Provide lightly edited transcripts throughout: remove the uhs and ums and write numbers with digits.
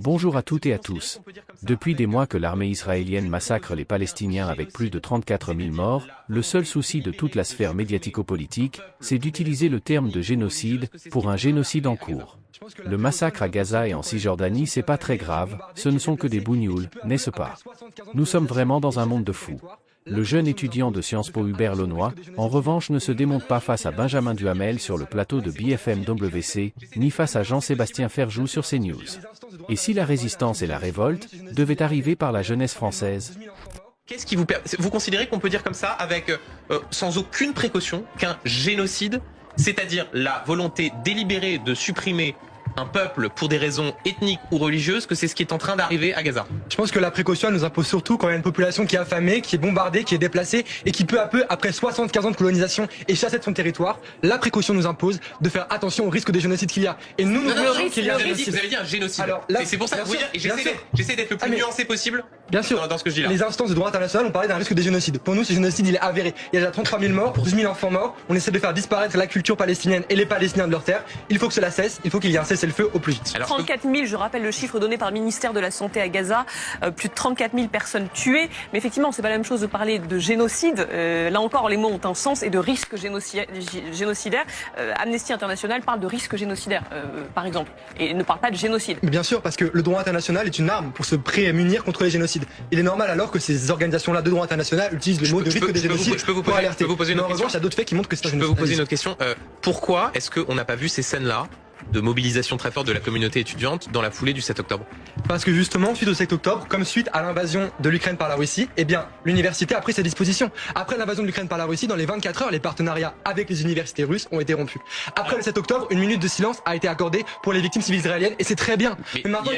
Bonjour à toutes et à tous. Depuis des mois que l'armée israélienne massacre les Palestiniens avec plus de 34 000 morts, le seul souci de toute la sphère médiatico-politique, c'est d'utiliser le terme de génocide pour un génocide en cours. Le massacre à Gaza et en Cisjordanie, c'est pas très grave, ce ne sont que des bougnoules, n'est-ce pas? Nous sommes vraiment dans un monde de fous. Le jeune étudiant de Sciences Po Hubert Launois, en revanche, ne se démonte pas face à Benjamin Duhamel sur le plateau de BFM WC, ni face à Jean-Sébastien Ferjou sur CNews. Et si la résistance et la révolte devaient arriver par la jeunesse française? Qu'est-ce qui vous considérez qu'on peut dire comme ça, avec sans aucune précaution, qu'un génocide, c'est-à-dire la volonté délibérée de supprimer un peuple pour des raisons ethniques ou religieuses, que c'est ce qui est en train d'arriver à Gaza? Je pense que la précaution elle nous impose surtout quand il y a une population qui est affamée, qui est bombardée, qui est déplacée et qui peu à peu, après 75 ans de colonisation, est chassée de son territoire. La précaution nous impose de faire attention au risque des génocides qu'il y a. Et nous, nous pensons qu'il y a un génocide. Vous avez dit un génocide. Alors, là, c'est pour ça que vous dire, et j'essaie d'être le plus nuancé possible. Bien sûr, dans ce que je dis là. Les instances de droit international ont parlé d'un risque de génocide. Pour nous, ce génocide, il est avéré. Il y a déjà 33 000 morts, 12 000 enfants morts. On essaie de faire disparaître la culture palestinienne et les Palestiniens de leur terre. Il faut que cela cesse. Il faut qu'il y ait un cessez-le-feu au plus vite. 34 000, je rappelle le chiffre donné par le ministère de la Santé à Gaza, plus de 34 000 personnes tuées. Mais effectivement, c'est pas la même chose de parler de génocide. Là encore, les mots ont un sens et de risque génocidaire. Amnesty International parle de risque génocidaire, par exemple, et ne parle pas de génocide. Mais bien sûr, parce que le droit international est une arme pour se prémunir contre les génocides. Il est normal alors que ces organisations-là de droit international utilisent le mot de risque des génocides pour alerter. Mais en revanche, il y a d'autres faits qui montrent que c'est un génocide. Je peux vous poser une autre question. Pourquoi est-ce qu'on n'a pas vu ces scènes-là de mobilisation très forte de la communauté étudiante dans la foulée du 7 octobre? Parce que justement, suite au 7 octobre, comme suite à l'invasion de l'Ukraine par la Russie, eh bien, l'université a pris ses dispositions. Après l'invasion de l'Ukraine par la Russie, dans les 24 heures, les partenariats avec les universités russes ont été rompus. Après le 7 octobre, une minute de silence a été accordée pour les victimes civiles israéliennes, et c'est très bien. Mais maintenant,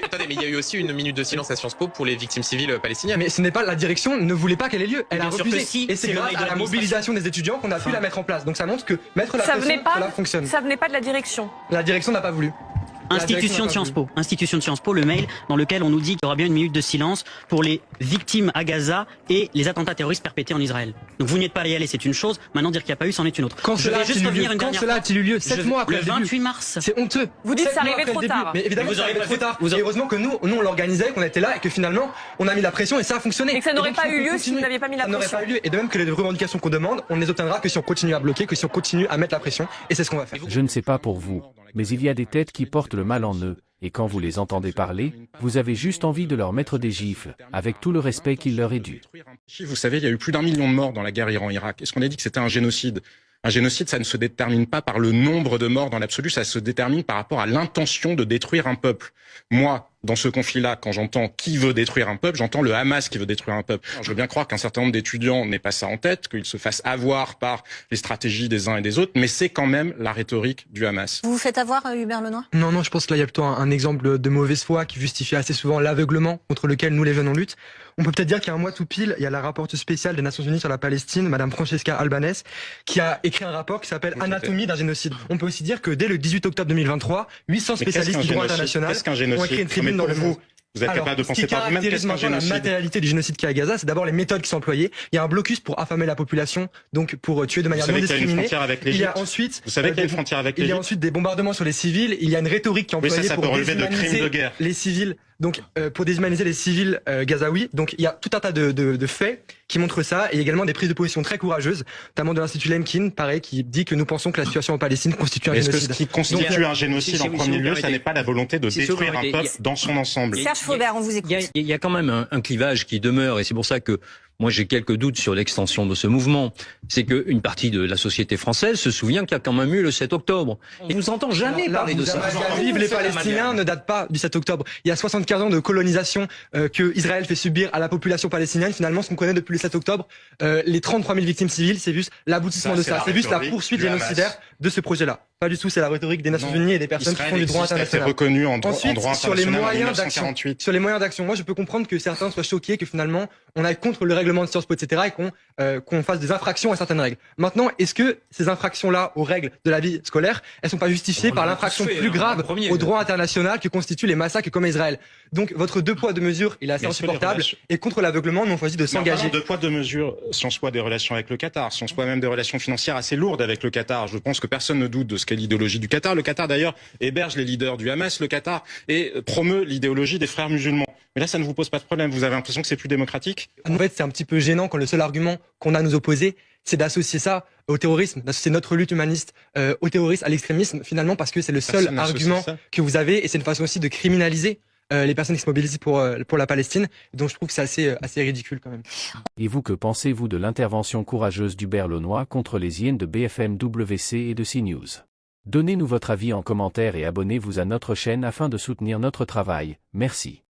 attendez, mais il y a eu aussi une minute de silence à Sciences Po pour les victimes civiles palestiniennes. Mais ce n'est pas, la direction ne voulait pas qu'elle ait lieu. Elle a refusé. Et c'est grâce à la mobilisation des étudiants qu'on a pu la mettre en place. Donc ça montre que mettre la pression, cela fonctionne. Ça venait pas de la direction. La direction n'a pas voulu. Institution de Sciences Po, le mail dans lequel on nous dit qu'il y aura bien une minute de silence pour les victimes à Gaza et les attentats terroristes perpétrés en Israël. Donc vous n'y êtes pas allé, c'est une chose, maintenant dire qu'il n'y a pas eu, c'en est une autre. Quand cela a-t-il eu lieu 7 mois après le 28 mars. C'est honteux. Vous dites que ça arrivait trop tard. Mais évidemment, ça arrivait trop tard. Et heureusement que nous on l'organisait, qu'on était là et que finalement, on a mis la pression et ça a fonctionné. Et que ça n'aurait pas eu lieu si vous n'aviez pas mis la pression. Ça n'aurait pas eu lieu. Et de même que les revendications qu'on demande, on ne les obtiendra que si on continue à bloquer, que si on continue à mettre la pression. Et c'est ce qu'on va faire. Je ne sais pas pour vous, mais il y a des têtes qui portent le mal en eux. Et quand vous les entendez parler, vous avez juste envie de leur mettre des gifles, avec tout le respect qu'il leur est dû. Vous savez, il y a eu plus d'1 million de morts dans la guerre Iran-Irak. Est-ce qu'on a dit que c'était un génocide? Un génocide, ça ne se détermine pas par le nombre de morts dans l'absolu, ça se détermine par rapport à l'intention de détruire un peuple. Moi, dans ce conflit-là, quand j'entends qui veut détruire un peuple, j'entends le Hamas qui veut détruire un peuple. Je veux bien croire qu'un certain nombre d'étudiants n'aient pas ça en tête, qu'ils se fassent avoir par les stratégies des uns et des autres, mais c'est quand même la rhétorique du Hamas. Vous vous faites avoir, Hubert Launois? Non, je pense que là, il y a plutôt un exemple de mauvaise foi qui justifie assez souvent l'aveuglement contre lequel nous, les jeunes, on lutte. On peut peut-être dire qu'il y a un mois tout pile, il y a la rapporteure spéciale des Nations Unies sur la Palestine, Madame Francesca Albanese, qui a écrit un rapport qui s'appelle Anatomie d'un génocide. On peut aussi dire que dès le 18 octobre 2023, 800 spécialistes du droit international ont écrit une tribune dans le Monde. Vous êtes capable de penser par vous-même qu'est-ce qu'un génocide? La matérialité du génocide qui est à Gaza, c'est d'abord les méthodes qui sont employées. Il y a un blocus pour affamer la population, donc pour tuer de manière non discriminée. Il y a ensuite, vous savez qu'il y a une frontière avec l'Égypte. Il y a ensuite des bombardements sur les civils. Il y a une rhétorique qui est employée pour déshumaniser les civils. Donc pour déshumaniser les civils gazaouis. Donc il y a tout un tas de faits qui montrent ça, et également des prises de position très courageuses, notamment de l'Institut Lemkin, pareil, qui dit que nous pensons que la situation en Palestine constitue un génocide. Est-ce que ce qui constitue un génocide en premier lieu, ça n'est pas la volonté de détruire un peuple dans son ensemble? Serge Faubert, on vous écoute. Il y a quand même un clivage qui demeure, et c'est pour ça que moi j'ai quelques doutes sur l'extension de ce mouvement. C'est qu'une partie de la société française se souvient qu'il y a quand même eu le 7 octobre. Et nous entend jamais parler de ça. Vive les Palestiniens ne date pas du 7 octobre. Il y a 75 ans de colonisation que Israël fait subir à la population palestinienne. Finalement, ce qu'on connaît depuis le 7 octobre, les 33 000 victimes civiles, c'est juste l'aboutissement de ça. C'est juste la poursuite génocidaire de ce projet-là. Pas du tout, c'est la rhétorique des Nations Unies et des personnes qui font du droit international. Reconnu en droit Ensuite, sur les moyens d'action, 1948. moi je peux comprendre que certains soient choqués que finalement on aille contre le règlement de Sciences Po, etc. et qu'on fasse des infractions à certaines règles. Maintenant, est-ce que ces infractions-là aux règles de la vie scolaire, elles sont pas justifiées par l'infraction plus grave au droit international que constituent les massacres comme Israël? Donc votre deux poids deux mesures, il est assez insupportable. Et contre l'aveuglement, nous on choisit de s'engager. Deux poids deux mesures, Sciences Po a des relations avec le Qatar, Sciences Po a même des relations financières assez lourdes avec le Qatar. Je pense que personne ne doute de ce est l'idéologie du Qatar. Le Qatar, d'ailleurs, héberge les leaders du Hamas. Le Qatar promeut l'idéologie des frères musulmans. Mais là, ça ne vous pose pas de problème. Vous avez l'impression que c'est plus démocratique? En fait, c'est un petit peu gênant quand le seul argument qu'on a à nous opposer, c'est d'associer ça au terrorisme, d'associer notre lutte humaniste au terrorisme, à l'extrémisme, finalement, parce que c'est le seul Personne n'associe argument ça. que vous avez, et c'est une façon aussi de criminaliser les personnes qui se mobilisent pour la Palestine. Donc je trouve que c'est assez ridicule quand même. Et vous, que pensez-vous de l'intervention courageuse d'Hubert Lenoy contre les hyènes de BFM WC et de CNews? Donnez-nous votre avis en commentaire et abonnez-vous à notre chaîne afin de soutenir notre travail. Merci.